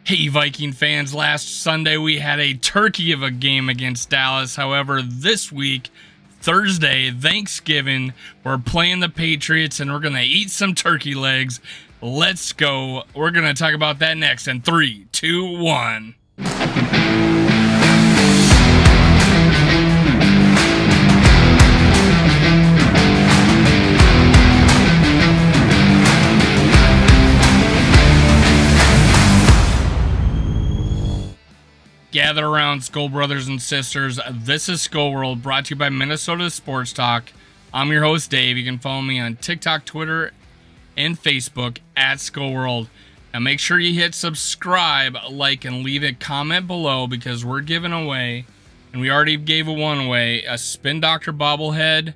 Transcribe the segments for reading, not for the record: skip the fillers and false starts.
Hey, Viking fans, last Sunday we had a turkey of a game against Dallas. However, this week, Thursday, Thanksgiving, we're playing the Patriots and we're going to eat some turkey legs. Let's go. We're going to talk about that next in 3, 2, 1. Gather around, Skull brothers and sisters. This is Skull World, brought to you by Minnesota Sports Talk. I'm your host, Dave. You can follow me on TikTok, Twitter, and Facebook at Skull World. Now make sure you hit subscribe, like, and leave a comment below because we're giving away, and we already gave one away, a Spin Doctor Bobblehead,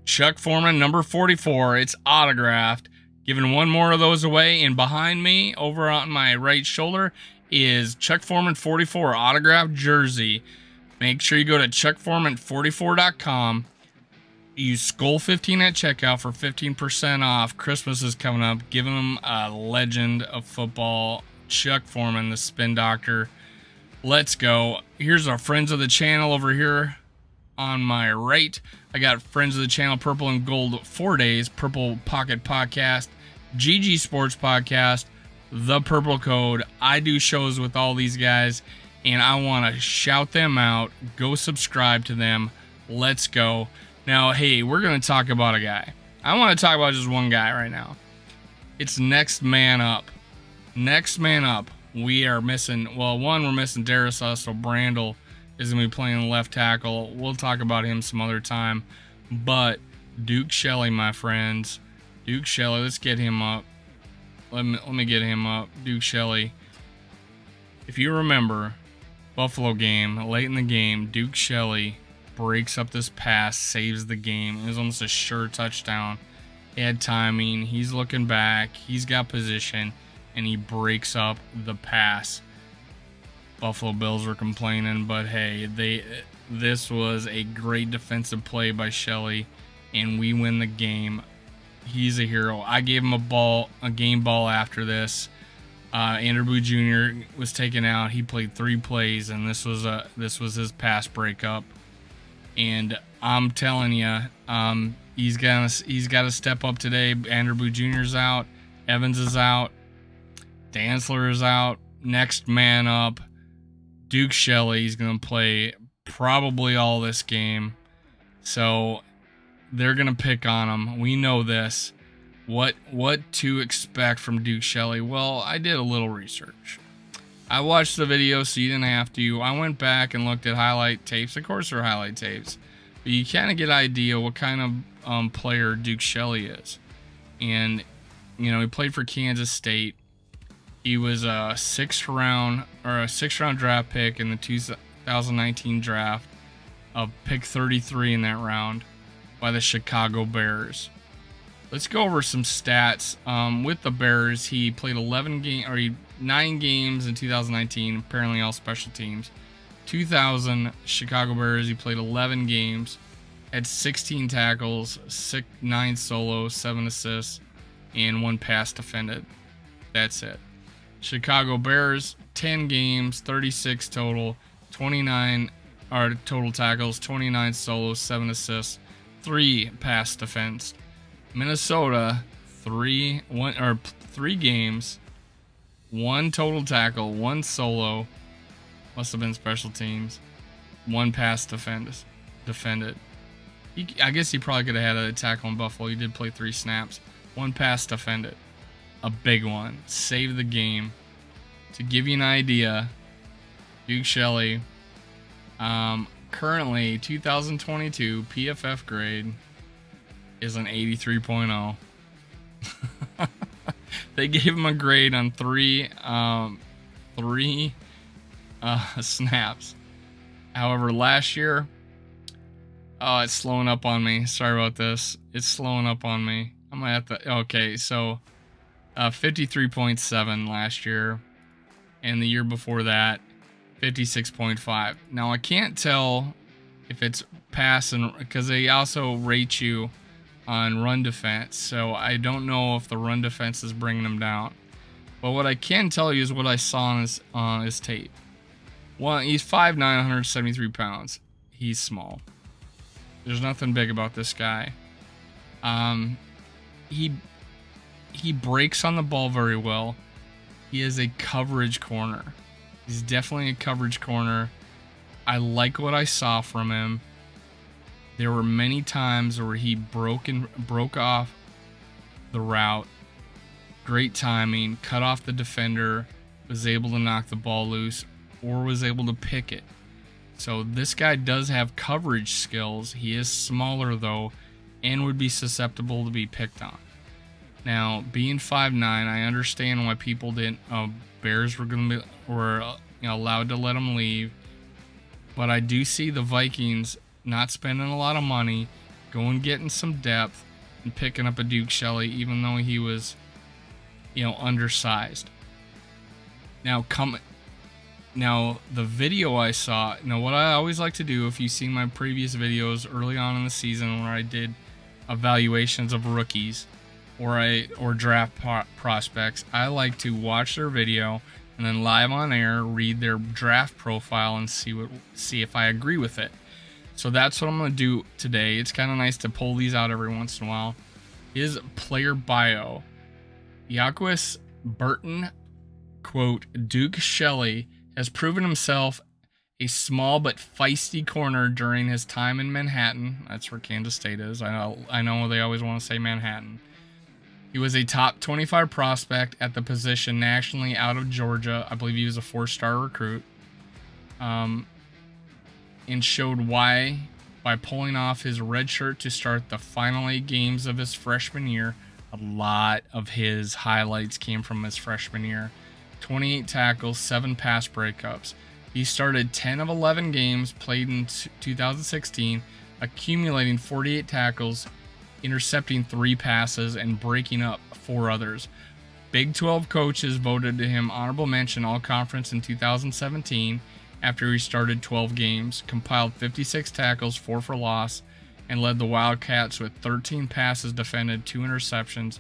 Chuck Foreman, number 44. It's autographed. Giving one more of those away, and behind me, over on my right shoulder, is Chuck Foreman 44 autographed jersey. Make sure you go to chuckforeman44.com. Use Skull15 at checkout for 15% off. Christmas is coming up. Give them a legend of football, Chuck Foreman, the Spin Doctor. Let's go. Here's our friends of the channel over here on my right. I got friends of the channel, Purple and Gold 4 Days, Purple Pocket Podcast, GG Sports Podcast, The Purple Code. I do shows with all these guys, and I want to shout them out. Go subscribe to them. Let's go. Now, hey, we're going to talk about a guy. I want to talk about just one guy right now. It's next man up. Next man up. We are missing, well, one, we're missing Darius, so Brandel is going to be playing left tackle. We'll talk about him some other time. But Duke Shelley, my friends. Duke Shelley, let's get him up. Let me get him up. Duke Shelley. If you remember, Buffalo game, late in the game, Duke Shelley breaks up this pass, saves the game. It was almost a sure touchdown. He had timing. He's looking back. He's got position, and he breaks up the pass. Buffalo Bills were complaining, but hey, this was a great defensive play by Shelley, and we win the game. He's a hero. I gave him a game ball after this. Andrew Boo Jr. was taken out. He played 3 plays, and this was his pass breakup. And I'm telling you, he's got to step up today. Andrew Boo Jr.'s out. Evans is out. Dantzler is out. Next man up, Duke Shelley. He's going to play probably all this game. So they're going to pick on him. We know this. What to expect from Duke Shelley? Well, I did a little research. I watched the video, so you didn't have to. I went back and looked at highlight tapes. Of course, they're highlight tapes. But you kind of get an idea what kind of player Duke Shelley is. And, you know, he played for Kansas State. He was a 6th round draft pick in the 2019 draft. Pick 33 in that round by the Chicago Bears. Let's go over some stats. With the Bears, he played 9 games in 2019, apparently all special teams. 2000 Chicago Bears, he played 11 games, had 16 tackles, 9 solos, 7 assists, and 1 pass defended. That's it. Chicago Bears, 10 games, 36 total, 29 total tackles, 29 solos, 7 assists, 3 pass defense. Minnesota, 3 games, 1 total tackle, 1 solo, must have been special teams, 1 pass defended. I guess he probably could have had a tackle in Buffalo. He did play 3 snaps, 1 pass defended, a big one, saved the game. To give you an idea, Duke Shelley, currently 2022 PFF grade is an 83.0. They gave him a grade on 3 snaps. However, last year, oh, it's slowing up on me. Sorry about this. It's slowing up on me. I'm gonna have to. Okay, so 53.7 last year, and the year before that, 56.5. Now I can't tell if it's passing because they also rate you on run defense, so I don't know if the run defense is bringing them down. But what I can tell you is what I saw on his tape. One, he's 5'9", 173 pounds. He's small. There's nothing big about this guy. He breaks on the ball very well. He is a coverage corner. He's definitely a coverage corner. I like what I saw from him. There were many times where he broke off the route. Great timing, cut off the defender, was able to knock the ball loose, or was able to pick it. So this guy does have coverage skills. He is smaller though, and would be susceptible to be picked on. Now, being 5'9", I understand why people didn't. Bears were allowed to let him leave, but I do see the Vikings not spending a lot of money, going getting some depth, and picking up a Duke Shelley, even though he was, undersized. Now, the video I saw. Now, what I always like to do, if you've seen my previous videos early on in the season where I did evaluations of rookies or draft prospects, I like to watch their video and then live on air read their draft profile and see if I agree with it. So that's what I'm going to do today. It's kind of nice to pull these out every once in a while. His player bio. Yaquis Burton, quote, Duke Shelley has proven himself a small but feisty corner during his time in Manhattan. That's where Kansas State is. I know they always want to say Manhattan. He was a top 25 prospect at the position nationally out of Georgia. I believe he was a 4-star recruit. And showed why by pulling off his red shirt to start the final 8 games of his freshman year. A lot of his highlights came from his freshman year. 28 tackles, 7 pass breakups. He started 10 of 11 games played in 2016, accumulating 48 tackles, intercepting 3 passes, and breaking up 4 others. Big 12 coaches voted him honorable mention all-conference in 2017 after he started 12 games, compiled 56 tackles, 4 for loss, and led the Wildcats with 13 passes defended, 2 interceptions,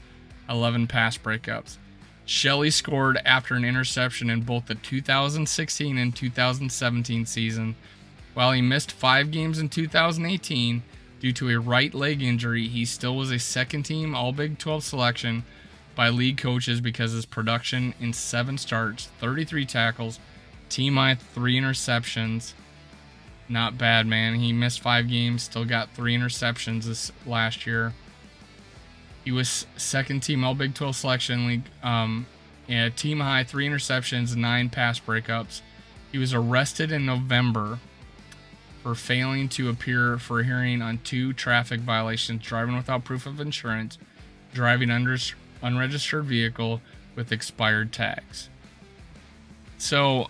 11 pass breakups. Shelley scored after an interception in both the 2016 and 2017 season. While he missed 5 games in 2018 due to a right leg injury, he still was a second-team All-Big 12 selection by league coaches because his production in 7 starts, 33 tackles, team-high 3 interceptions. Not bad, man. He missed 5 games, still got 3 interceptions this last year. He was second-team All-Big 12 selection league. Team-high 3 interceptions, 9 pass breakups. He was arrested in November for failing to appear for a hearing on 2 traffic violations: driving without proof of insurance, driving unregistered vehicle with expired tags. So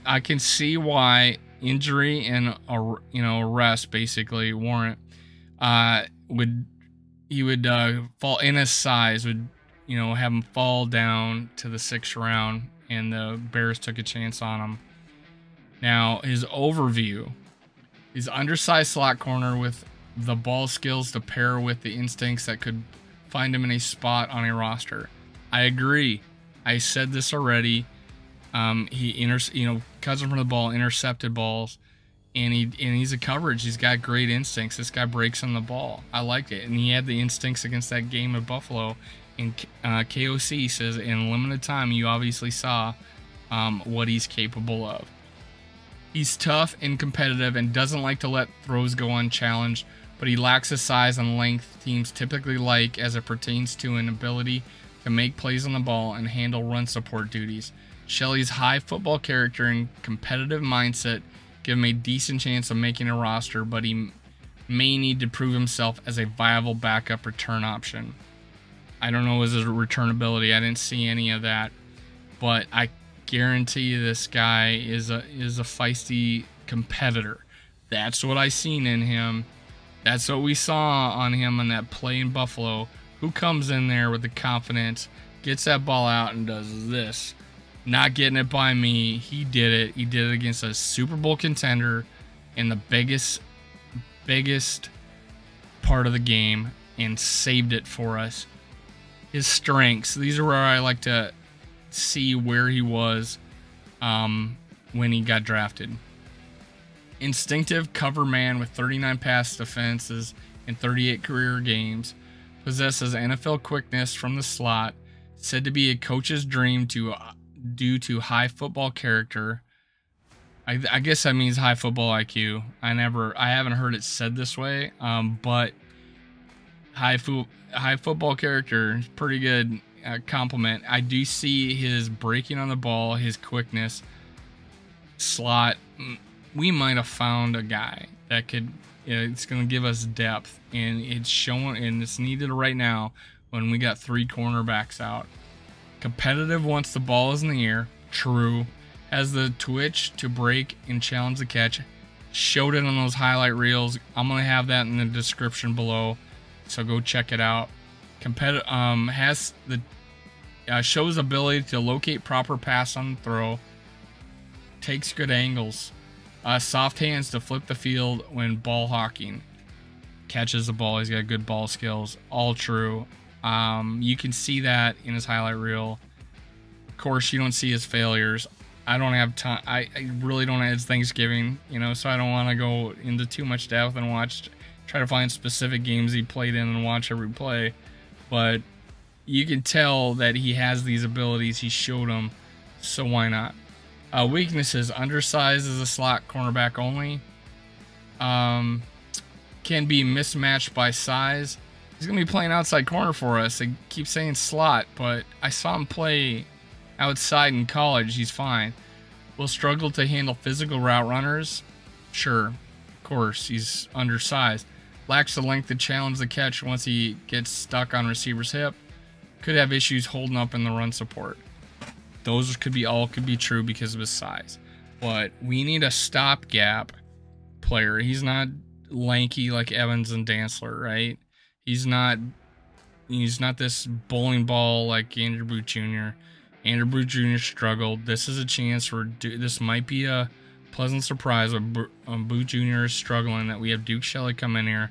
I can see why injury and arrest basically warrant he would fall in his size, would have him fall down to the 6th round, and the Bears took a chance on him. Now his overview: he's undersized slot corner with the ball skills to pair with the instincts that could find him in a spot on a roster. I agree. I said this already. He cuts him from the ball, intercepted balls, and he's a coverage. He's got great instincts. This guy breaks on the ball. I liked it, and he had the instincts against that game at Buffalo. And KOC says in limited time, you obviously saw what he's capable of. He's tough and competitive and doesn't like to let throws go unchallenged, but he lacks the size and length teams typically like as it pertains to an ability to make plays on the ball and handle run support duties. Shelley's high football character and competitive mindset give him a decent chance of making a roster, but he may need to prove himself as a viable backup return option. I don't know his return ability. I didn't see any of that, but I guarantee you this guy is a feisty competitor. That's what I seen in him. That's what we saw on him on that play in Buffalo. Who comes in there with the confidence, gets that ball out, and does this? Not getting it by me. He did it. He did it against a Super Bowl contender in the biggest part of the game and saved it for us. His strengths. These are where I like to see where he was when he got drafted. Instinctive cover man with 39 pass defenses in 38 career games. Possesses NFL quickness from the slot. Said to be a coach's dream due to high football character. I guess that means high football IQ. I haven't heard it said this way, but high football character is pretty good compliment. I do see his breaking on the ball, his quickness, slot. We might have found a guy that could. It's going to give us depth, and it's showing, and it's needed right now when we got 3 cornerbacks out. Competitive once the ball is in the air. True. Has the twitch to break and challenge the catch. Showed it on those highlight reels. I'm going to have that in the description below, so go check it out. Has the shows ability to locate proper pass on the throw. Takes good angles. Soft hands to flip the field when ball hawking. Catches the ball. He's got good ball skills. All true. You can see that in his highlight reel. Of course, you don't see his failures. I don't have time. I really don't have. It's Thanksgiving, so I don't want to go into too much depth and try to find specific games he played in and watch every play. But you can tell that he has these abilities. He showed them, so why not? Weaknesses: undersized as a slot cornerback only. Can be mismatched by size. He's going to be playing outside corner for us. They keep saying slot, but I saw him play outside in college. He's fine. Will struggle to handle physical route runners. Sure, of course, he's undersized. Lacks the length to challenge the catch once he gets stuck on receiver's hip. Could have issues holding up in the run support. Those could be true because of his size. But we need a stopgap player. He's not lanky like Evans and Dantzler, right? He's not this bowling ball like Andrew Booth Jr. Andrew Booth Jr. struggled. This is a chance for this might be a pleasant surprise when Booth Jr. is struggling, that we have Duke Shelley come in here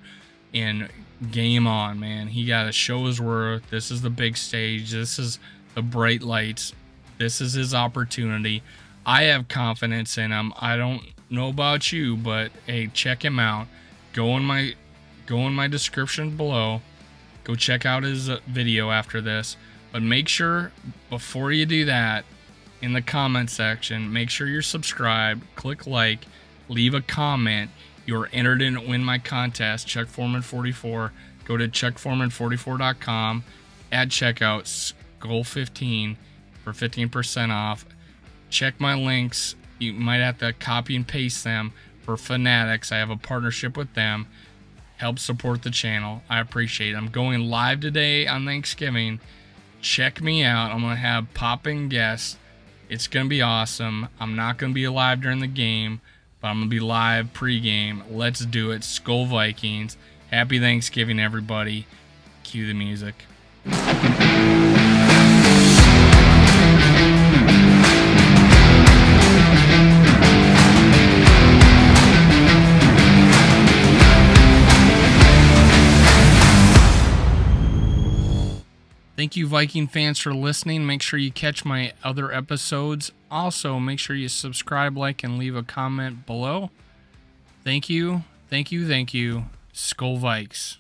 and game on, man. He got to show his worth. This is the big stage. This is the bright lights. This is his opportunity. I have confidence in him. I don't know about you, but hey, check him out. Go in my description below. Go check out his video after this. But make sure, before you do that, in the comment section, make sure you're subscribed, click like, leave a comment. You're entered in to win my contest, Chuck Foreman 44. Go to chuckforeman44.com, at checkout, goal 15 for 15% off. Check my links. You might have to copy and paste them for Fanatics. I have a partnership with them. Help support the channel. I appreciate it. I'm going live today on Thanksgiving. Check me out. I'm going to have popping guests. It's going to be awesome. I'm not going to be live during the game, but I'm going to be live pregame. Let's do it. Skol Vikings. Happy Thanksgiving, everybody. Cue the music. Thank you, Viking fans, for listening. Make sure you catch my other episodes. Also, make sure you subscribe, like, and leave a comment below. Thank you. Thank you. Thank you. Skol Vikes.